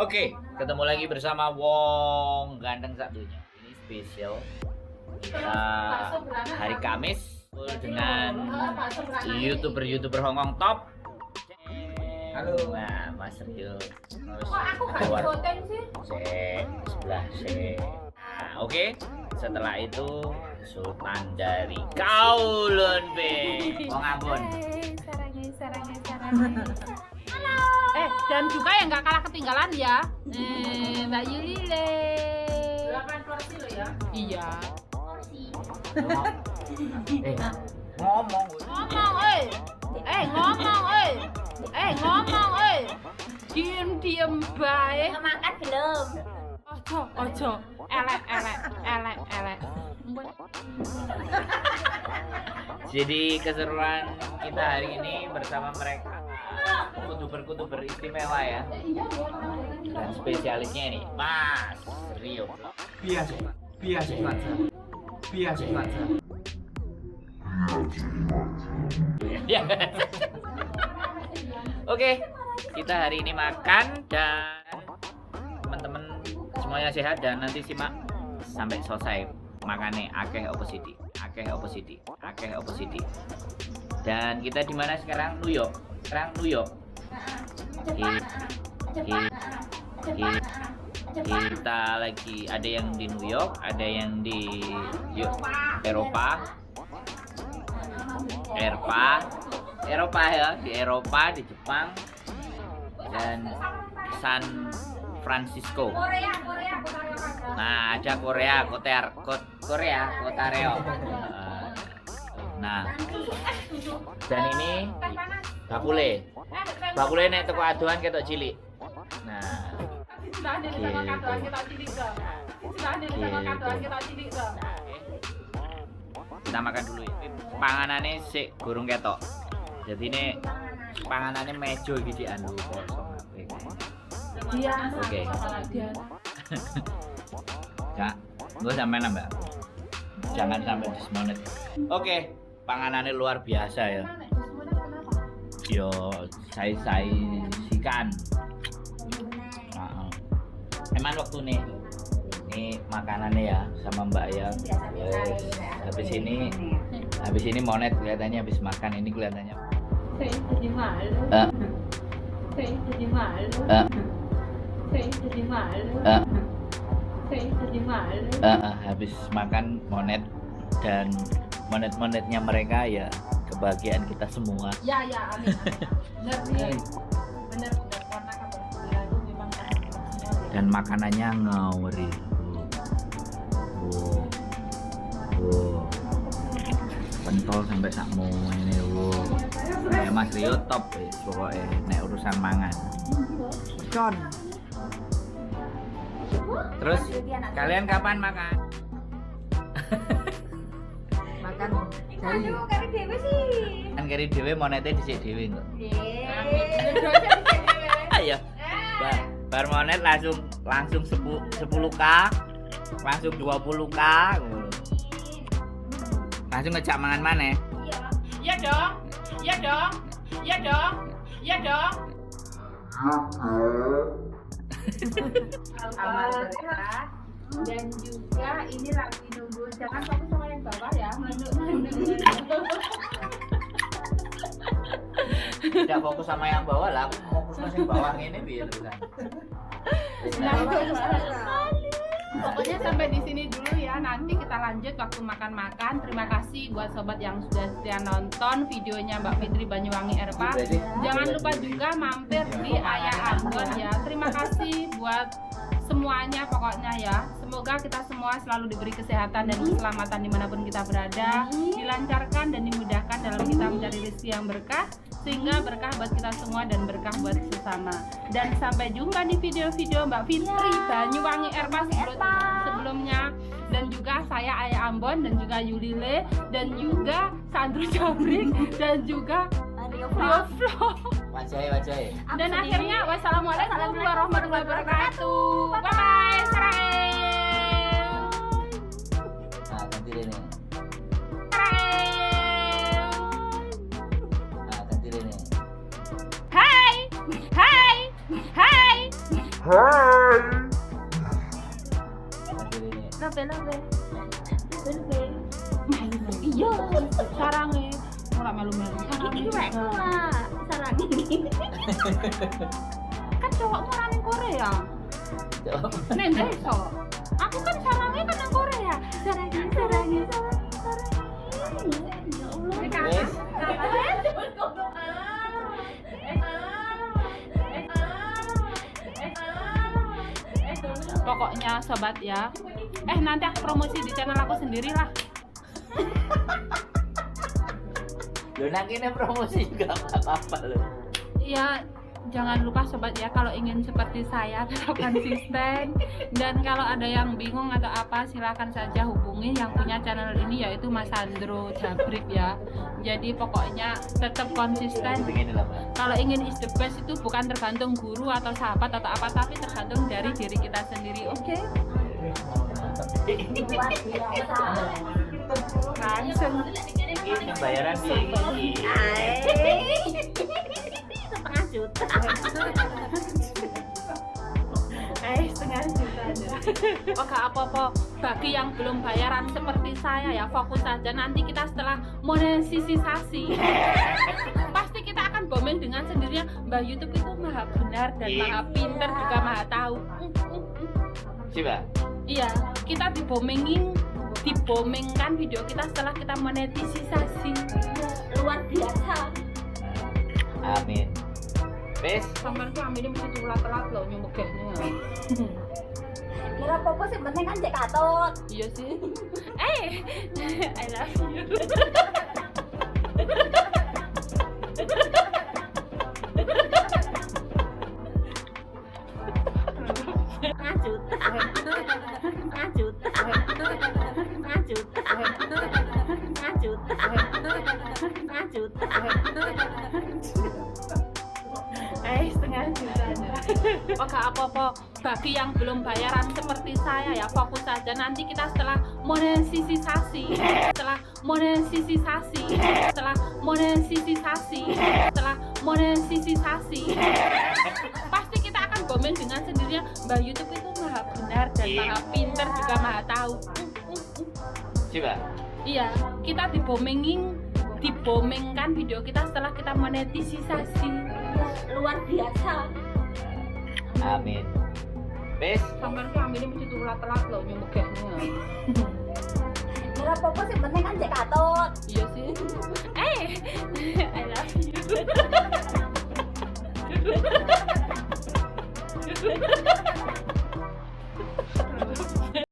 Oke, ketemu lagi bersama Wong ganteng satunya. Ini spesial kita hari Kamis dengan YouTuber Hongkong top. Halo. Nah, Mas Rio. Aku gak goteng sih. Sebelah C. Nah, oke. Setelah itu Sultan dari Kowloon Bay. Wong Ambon. Sarangnya. Halo. Dan juga yang nggak kalah ketinggalan ya, Mbak Yulile. 8 porsi lo ya? Iya. Ngomong. Ngomong, diem baik. Makan belum? Ojo, elek. Jadi keseruan kita hari ini bersama mereka kutuber istimewa ya. Dan spesialisnya ini Mas Rio. biasa saja. Ya. Oke, kita hari ini makan dan teman-teman semuanya sehat dan nanti simak sampai selesai makannya akeh opositi. Dan kita di mana sekarang? New York. Kita lagi ada yang di New York, ada yang di Eropa ya, di Eropa, di Jepang dan San Francisco. Nah, ada Korea, Kota Reo. Nah, dan ini bakule nek teko adohan ketok cilik. Nah, kita makan dulu ya. Panganannya sik gurung ketok. Jadi ini panganannya mejo iki sik anu kosong. Oke. Kak, gue sampai nambah. Jangan sampai dismonet. Oke, panganannya luar biasa ya. Yo, saya sikan. Emang waktu nih makanannya ya sama Mbak ya. Yes. Habis ini monet kelihatannya habis makan ini kelihatannya. Habis makan monet dan monet-monetnya mereka ya kebahagiaan kita semua. Ya, amin. Benar karena kabar itu memang dan makanannya ngawuri. Pentol sampai sakmu ini kayak Mas Rio top pokoknya nek urusan mangan. Con. Terus kalian kapan makan? Makan kari dewe sih. Kan kari dewe monetnya dhisik dhewe kok. Ayo. Bar monet langsung 10k, langsung 20k. Langsung ngejak mangan maneh. Iya dong. Amal berkah dan juga ini lagi nunggu, jangan fokus sama yang bawah ya, Tidak fokus sama yang bawah lah, aku fokus sama yang bawah ini biar bisa. Pokoknya sampai di sini dulu ya, nanti kita lanjut waktu makan-makan. Terima kasih buat sobat yang sudah setia nonton videonya Mbak Fitri Banyuwangi Erpa. Jangan lupa juga mampir di Ayah Ambon ya. Terima kasih buat semuanya pokoknya ya. Semoga kita semua selalu diberi kesehatan dan keselamatan dimanapun kita berada, dilancarkan dan dimudahkan dalam kita mencari rezeki yang berkah, sehingga berkah buat kita semua dan berkah buat sesama. Dan sampai jumpa di video-video Mbak Fitri Banyuwangi Erpa sebelumnya, dan juga saya Ayah Ambon dan juga Yulile dan juga Sandro Jabrik dan juga Rio Vlog. Wajah. Dan akhirnya wassalamualaikum warahmatullahi wabarakatuh. Bye bye. Nah, ganti ini. Hai. Iya, sarange ora melu-melu. Iki wek lah sarang iki. Kan cowokmu ora ning Korea. Ning desa. Aku kan sarange kan nang Korea. Sarangi. Ya Allah. Wes. Pokoknya sobat ya. Nanti aku promosi di channel aku sendiri lah. Lo nak ini promosi juga nggak apa-apa lo. Ya, jangan lupa sobat ya, kalau ingin seperti saya tetap konsisten. Dan kalau ada yang bingung atau apa, silakan saja hubungi yang punya channel ini, yaitu Mas Sandro Jabrik ya. Jadi pokoknya tetap konsisten. Begini lah Pak. Kalau ingin is the best itu bukan tergantung guru atau sahabat atau apa, tapi tergantung dari diri kita sendiri. Oke? Luar biasa. Langsung. Ini bayaran di Setengah juta. Setengah juta aja. Oh gak apa-apa. Bagi yang belum bayaran seperti saya ya, fokus saja. Nanti kita setelah monetisasi pasti kita akan booming dengan sendirinya. Mbak YouTube itu maha benar dan maha pinter, juga maha tahu. Coba. Iya, kita dibomingkan video kita setelah kita monetisasi. Luar biasa. Amin. Wes. Sampai tuh ambilnya mesti telat-telat loh nyumegahnya. Kira apa sih penting kan cek katut. Iya sih. I love you. Setengah juta. Setengah juta. Setengah juta. Setengah juta. Setengah juta. Setengah juta aja. Oh gak apa-apa. Bagi yang belum bayaran seperti saya ya, fokus saja. Nanti kita setelah monetisasi pasti kita akan booming dengan sendirinya. Mbak YouTube itu maha benar dan maha pinter, juga maha tahu. Coba. Iya, kita dibomingkan video kita setelah kita monetisasi. Luar biasa. Amin. Wes. Sampai tuh ambilnya mesti telat-telat loh nyumegahnya. Kira apa sih penting kan cek katut. Iya sih. I love you.